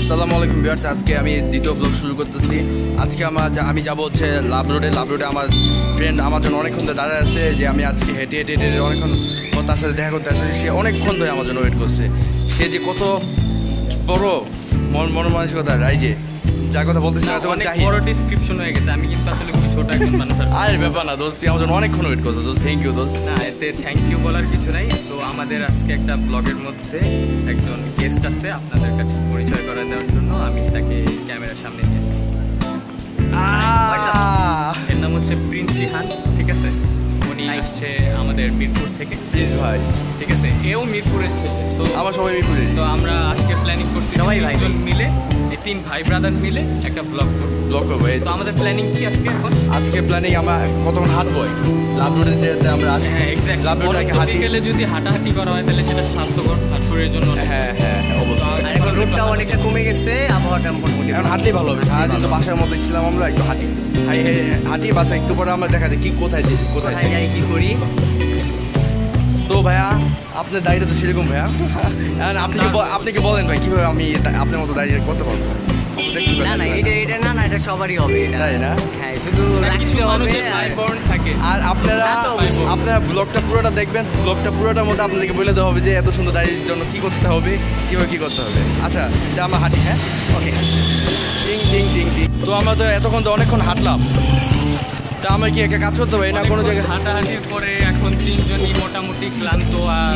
আসসালামু আলাইকুম ভিউয়ার্স, আজকে আমি দ্বিতীয় ব্লগ শুরু করতেছি। আজকে আমি যাব হচ্ছে লাভ রোডে। আমার ফ্রেন্ড আমার জন্য অনেকক্ষণ ধরে দাঁড়ায় আছে, যে আমি আজকে হেঁটে হেঁটে হেঁটে অনেকক্ষণ তার সাথে দেখা করতে আসছি। সে অনেকক্ষণ ধরে আমার জন্য ওয়েট করছে। সে যে কত বড় মন মানসিকতা, এই যে যা কথা বলতেছি না, তোমার চাই বড় ডেসক্রিপশন হয়ে গেছে। আমি কিন্তু আসলে খুব ছোট একজন মানুষ। আরে ব্যাপার না দোস্ত, আমার জন্য অনেকক্ষণ ওয়েট করছো দোস্ত। থ্যাংক ইউ দোস্ত। না, এতে থ্যাংক ইউ বলার কিছু নাই। তো আমাদের আজকে একটা ব্লগের মধ্যে একজন গেস্ট আছে, আপনাদের কাছে পরিচয় করে দেওয়ার জন্য আমি তাকে ক্যামেরার সামনে নিয়ে এসেছি। এর নাম হচ্ছে প্রিন্স ইহান, ঠিক আছে? উনি আসছে আমাদের মিরপুর থেকে। প্লিজ ভাই, ঠিক আছে? এও মিরপুরের ছেলে। সো আমার সবাই মিরপুরে। তো আমরা আজকে প্ল্যানিং করছি সবাই ভাইজন মিলে, এই 3 ভাই ব্রাদার মিলে একটা ব্লগ করবো। তো আমাদের প্ল্যানিং কি আজকে? আজকে প্ল্যানিং আমরা কতক্ষণ হাঁটবো লাভ রোডে যেতে আমরা। হ্যাঁ এক্স্যাক্টলি, লাভ রোডে হাঁটি গেলে যদি হাঁটাহাঁটি করা হয় তাহলে সেটা স্বাস্থ্যকর আর শরীরের জন্য। হ্যাঁ অবশ্যই। আর এখন রোডটা অনেকটা কমে গেছে, আবহাওয়াটা মোটামুটি এখন হাঁটলেই ভালো হবে। সারাদিন তো বাসার মধ্যে ছিলাম, আমরা একটু হাঁটি বাসা একটু পরে আমরা দেখা যায় কি কোথায় যাই কি করি। তো ভাইয়া আপনার দাড়িটা তো সেরকম ভাইয়া, আপনি কি বলেন ভাই কিভাবে আমি আপনার মতো দাঁড়িয়ে করতে পারবো? না এটা সবারই হবে, তাই না? হ্যাঁ, শুধু রাখতে হবে থাকে। আর আপনারা ব্লগটা পুরোটা দেখবেন। ব্লগটা পুরোটার মধ্যে আপনাদেরকে বলে দেওয়া হবে যে এত সুন্দর দাঁড়িয়ে জন্য কি করতে হবে, কিভাবে কি করতে হবে। আচ্ছা, এটা আমরা হাঁটি। হ্যাঁ ওকে। টিং টিং টিং টিং। তো আমরা তো এতক্ষণ তো অনেকক্ষণ হাঁটলাম। তা আমরা কি একটা কাজ করতে পারি না কোনো জায়গায়? হাঁটাহাঁটির পরে এখন 3 জনই মোটামুটি ক্লান্ত আর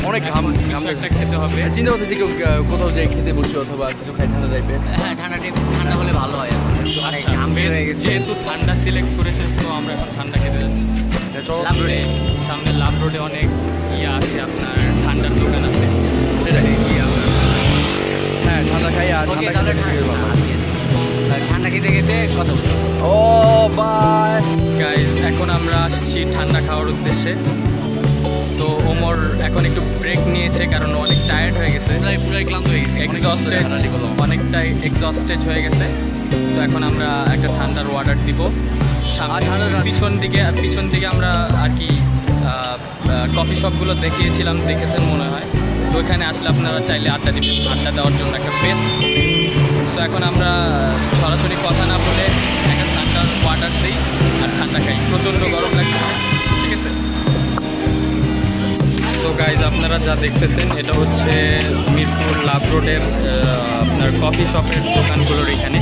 অনেক ঘাম একটা খেতে হবে। চিন্তা করতেছি কেউ কোথাও যাই খেতে বসে অথবা কিছু খাই, ঠান্ডা টাইপের। হ্যাঁ, ঠান্ডা হলে ভালো হয়। আচ্ছা, যেহেতু ঠান্ডা সিলেক্ট করেছে তো আমরা এখন ঠান্ডা খেতে যাচ্ছি। লাভ রোডে, সামনে লাভ রোডে অনেক আছে, আপনার ঠান্ডার দোকান আছে। সেটাই হ্যাঁ, ঠান্ডা খাই। আর ঠান্ডা খেতে খেতে কথা বলছি। ও বাই গাইজ, এখন আমরা আসছি ঠান্ডা খাওয়ার উদ্দেশ্যে। তো ওমর এখন একটু ব্রেক নিয়েছে কারণ অনেক টায়ার্ড হয়ে গেছে, ক্লান্ত হয়ে গেছে, অনেকটাই এক্সস্টেড হয়ে গেছে। তো এখন আমরা একটা ঠান্ডার অর্ডার দিব। পিছন দিকে আমরা আর কি কফি শপগুলো দেখেছেন মনে হয়। তো ওইখানে আসলে আপনারা চাইলে আড্ডা দেওয়ার জন্য একটা বেস্ট। তো এখন আমরা সরাসরি কথা না বলে একটা ঠান্ডার অর্ডার দিই আর ঠান্ডা খাই। প্রচণ্ড গরম লাগছে, ঠিক আছে? তো গাইজ, আপনারা যা দেখতেছেন এটা হচ্ছে মিরপুর লাভ রোডের আপনার কফি শপের দোকানগুলোর এখানে।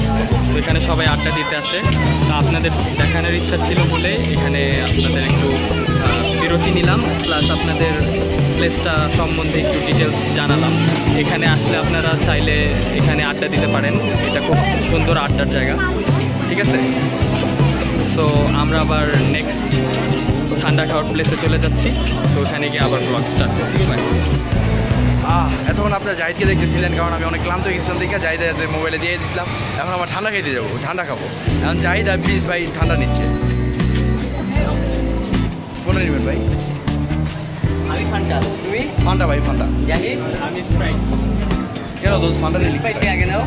তো এখানে সবাই আড্ডা দিতে আসে। তো আপনাদের দেখানোর ইচ্ছা ছিল বলে এখানে আপনাদের একটু বিরতি নিলাম, প্লাস আপনাদের প্লেসটা সম্বন্ধে একটু ডিটেলস জানালাম। এখানে আসলে আপনারা চাইলে এখানে আড্ডা দিতে পারেন, এটা খুব সুন্দর আড্ডার জায়গা, ঠিক আছে? সো আমরা আবার নেক্সট ঠান্ডা খাওয়ার প্লেসে চলে যাচ্ছি। তো ওখানে গিয়ে আবার ব্লগ স্টার্ট করছি। এতক্ষণ আপনার জাহিদকে দেখতেছিলেন, কারণ আমি অনেক ক্লান্ত হয়ে গেছিলাম দেখে জাহিদ মোবাইলে দিয়ে দিয়েছিলাম। এখন আমার ঠান্ডা খেতে যাবো, ঠান্ডা খাবো। এখন জাহিদ প্লিজ ভাই ঠান্ডা নিচ্ছে। কোনটা নেবেন ভাই? আমি ফান্টা, তুমি? ফান্টা ভাই, ফান্টা। জাহিদ, আমি স্প্রাইট। কেন দোস্ত ফান্টা নিলি? স্প্রাইটটা আগে নাও।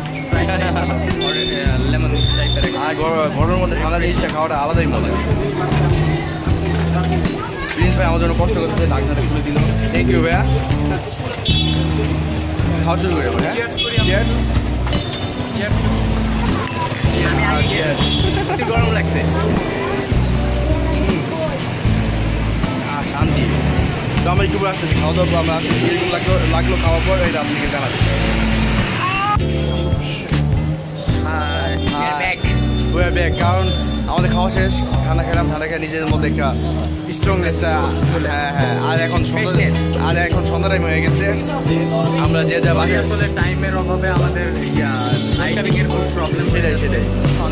লেমন টাইপের। আর গরমের মধ্যে ঠান্ডা জিনিসটা খাওয়াটা আলাদাই মজা। প্লিজ ভাই আমার জন্য কষ্ট করতেছে, ডাক্তার খুলে দিল। থ্যাংক ইউ ভাইয়া। খাওয়া শুরু করে ভাইয়া। আমি আগে একটু গরম লাগছে। শান্তি। তো আমরা একটু আসতেছি, খাওয়া দাওয়া আমরা আসতেছি। এরকম লাগলো খাওয়ার পর এটা আপনাকে জানাচ্ছি। কারণ আমাদের খাওয়া শেষ, ঠান্ডা খেলাম, ঠান্ডা খেয়ে নিজেদের মধ্যে একটা স্ট্রংনেসটা। হ্যাঁ আর এখন সন্ধ্যা টাইম হয়ে গেছে। আমরা যে যা বাকি আসলে টাইমের অভাবে আমাদের লাইটিংয়ের খুব প্রবলেম। সেটাই।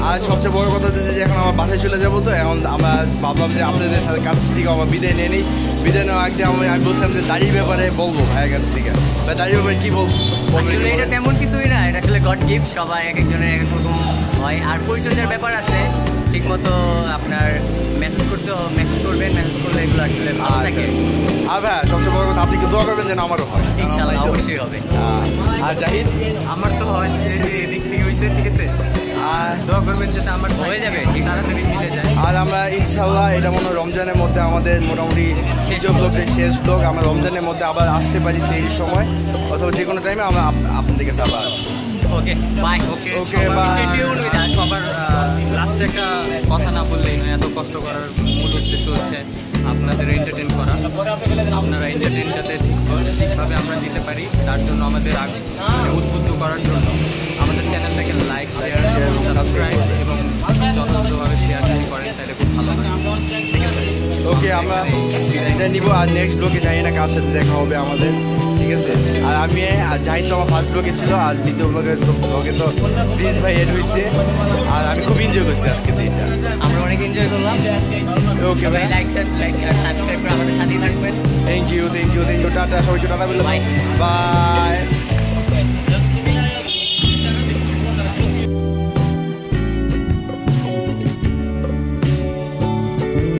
আর সবচেয়ে বড় কথা হচ্ছে যে এখন আমার বাসায় চলে যাবো। তো এখন আমরা ভাবলাম যে আপনাদের সাথে কাছ থেকে আমার বিদায় নিয়ে নিই। বিদায় নেওয়ার আগে আমি বলছিলাম যে দাড়ির ব্যাপারে বলবো ভাইয়ের কাছ থেকে। ভাই দাড়ির ব্যাপারে কী বলবো? আসলে এটা তেমন কিছুই না, এটা আসলে গড গিফট। সবাই এক একজনের এক এক রকম হয়। আর পরিচর্যার ব্যাপার আছে, ঠিকমতো আপনার মেসেজ করবেন, মেসেজ করলে এগুলো আসলে ভালো থাকে। আর ভাই সবচেয়ে বড় কথা, আপনি কি দোয়া করবেন যেন আমারও হয়? ইনশাআল্লাহ, অবশ্যই হবে। আর জাহিদ? আমার তো হয়, এদিক থেকে হয়েছে, ঠিক আছে? আর দোয়া করবেন যাতে আমার হয়ে যাবে, ঠিক তাড়াতাড়ি মিলে যায়। আর আমরা ইনশাল্লাহ এটা মনে হয় রমজানের মধ্যে আমাদের মোটামুটি শেষ ব্লগের শেষ ব্লগ, আমরা রমজানের মধ্যে আবার আসতে পারি সেই সময় অথবা যে কোনো টাইমে আমরা আপনাদের কাছে আবার। Okay bye. Okay bye. সবার লাস্টে একটা কথা না বললেই নয়, এত কষ্ট করার মূল উদ্দেশ্য হচ্ছে আপনাদের এন্টারটেন করা। আপনারা এন্টারটেন যাতে ঠিকভাবে আমরা দিতে পারি তার জন্য আমাদের উদ্বুদ্ধ করার জন্য আমাদের চ্যানেলটাকে লাইক, শেয়ার, সাবস্ক্রাইব এবং যথাযথভাবে শেয়ার যদি করেন তাহলে খুব ভালো হয়। ঠিক আছে, ওকে আমরা এটা নিব। আর নেক্সট ব্লগে জানি না কার সাথে দেখা হবে আমাদের, ঠিক আছে। আর আমি জাহিদ তো আমার ফার্স্ট ব্লগে ছিল, আর দ্বিতীয় ব্লগে তো প্লিজ ভাই এড হয়েছে। আর আমি খুব এনজয় করছি আজকের দিনটা, আমরা অনেক এনজয় করলাম। ওকে ভাই, লাইক সাবস্ক্রাইব করে আমাদের সাথেই থাকবেন। Thank you. টাটা, সবাইকে টাটা বলে বাই। বাই।